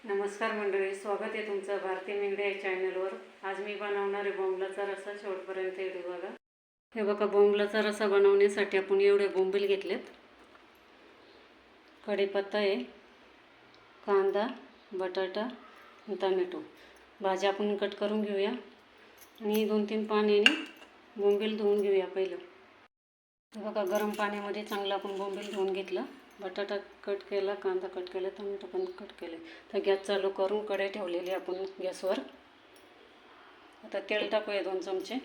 नमस्कार मंडळी, स्वागत आहे तुमचं भारती मेंढे या चॅनलवर। आज मी बनवणार आहे बोंबलाचा रस्सा। शेवटपर्यंत व्हिडिओ बघा। हे बघा, बोंबलाचा रस्सा बनवण्यासाठी आपण एवढे बोंबील घेतलेत, कढीपत्ता आहे, कांदा, बटाटा, टोमॅटो। भाज्या आपण कट करून घेऊया आणि 2-3 पाण्याने बोंबील धुवून घेऊया। पहिलं हे बघा, गरम पाण्यामध्ये चांगलं आपण बोंबील धुवून घेतलं, बटाटा कट केला, कांदा कट केला, टोमॅटो पण कट केले। तर गॅस चालू करून कढई ठेवलेली आपण गॅसवर। आता तेल टाकूया 2 चमचे।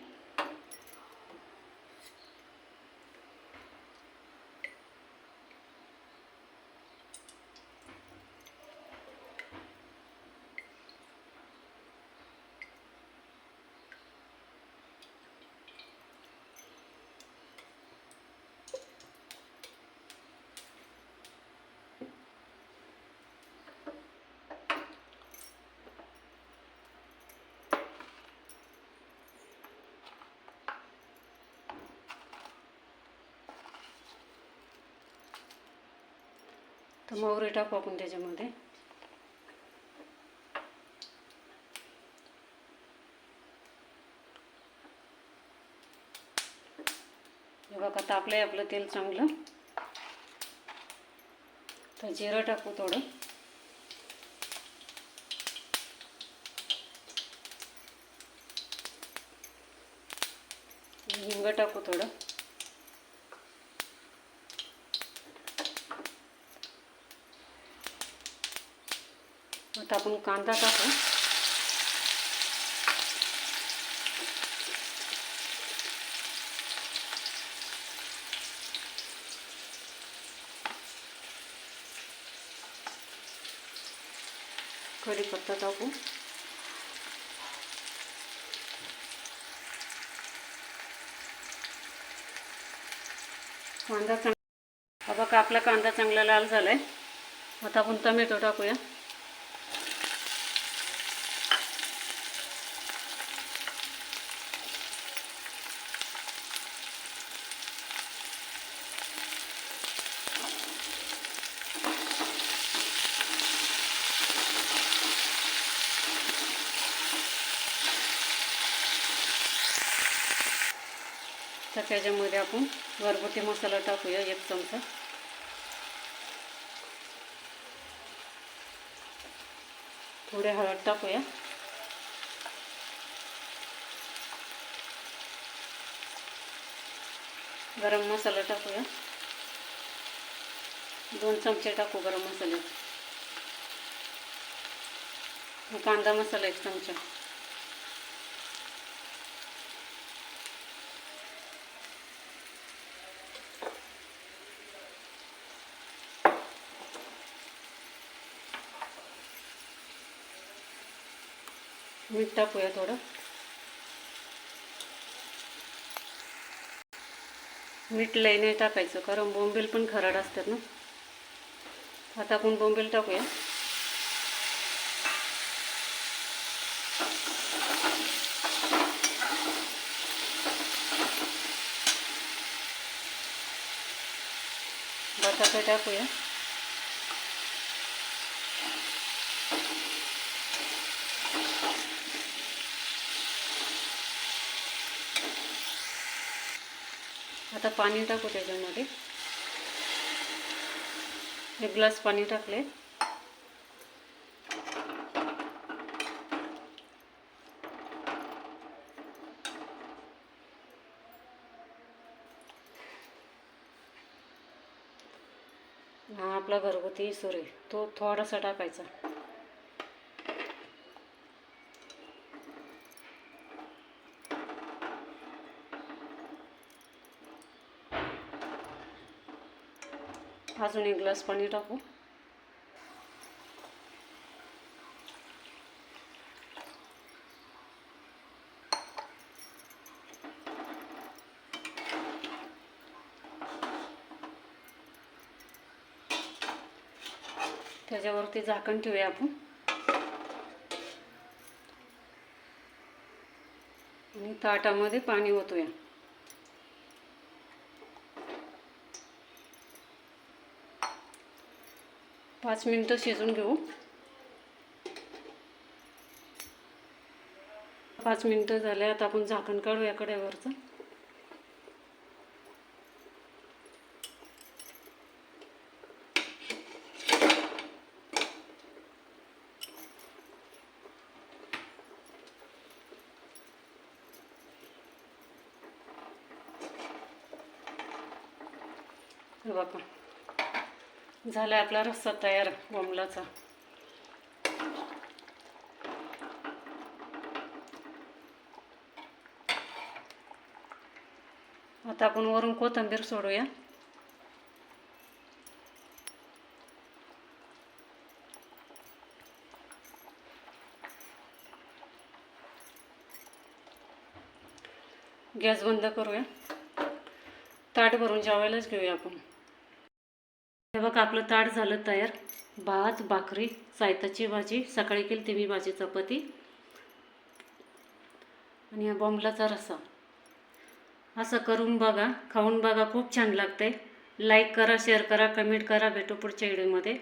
तर मोहरी टाकू आपण त्याच्यामध्ये। हे बघा, तापलंय आपलं तेल चांगलं। तर जिरं टाकू थोडं, हिंग टाकू थोडं, आता आपण कांदा टाकू। कढीपत्ता टाकू, कांदा चांगला बघा, आपला कांदा चांगला लाल झालाय। आता आपण टोमॅटो टाकूया। तर त्याच्यामध्ये आपण घरगुती मसाला टाकूया 1 चमचा। थोडे हळद टाकूया, गरम मसाला टाकूया, 2 चमचे टाकू गरम मसाले, कांदा मसाला 1 चमचा, मीठ टाकूया थोडं। मीठ लई नाही टाकायचं, कारण बोंबील पण खराड असतात ना। आता आपण बोंबील टाकूया। बटाटे टाकूया, आता पाणी टाकू त्याच्यामध्ये। 1 ग्लास पाणी टाकले। हा आपला घरगुती इसूर आहे, तो थोडासा टाकायचा। अजून 1 ग्लास पाणी टाकू। त्याच्यावरती झाकण ठेवूया आपण आणि ताटामध्ये पाणी ओतूया। 5 मिनिटं शिजून घेऊ। 5 मिनिटं झाले. आता आपण झाकण काढूया कढईवरचं. हे बघा, झाला आपला रस्सा तयार बोंबलाचा. आता आपण वरून कोथिंबीर सोडूया. गॅस बंद करूया. ताट भरून जेवायलाच घेऊया आपण. हे बघा, आपलं ताट झालं तयार. भात, भाकरी, सायताची भाजी, सकाळी केली ती मी भाजी चपाती, आणि हा बोंबलाचा रस्सा. असं करून बघा, खाऊन बघा, खूप छान लागते. लाईक करा, शेअर करा, कमेंट करा. भेटू पुढच्या व्हिडिओमध्ये.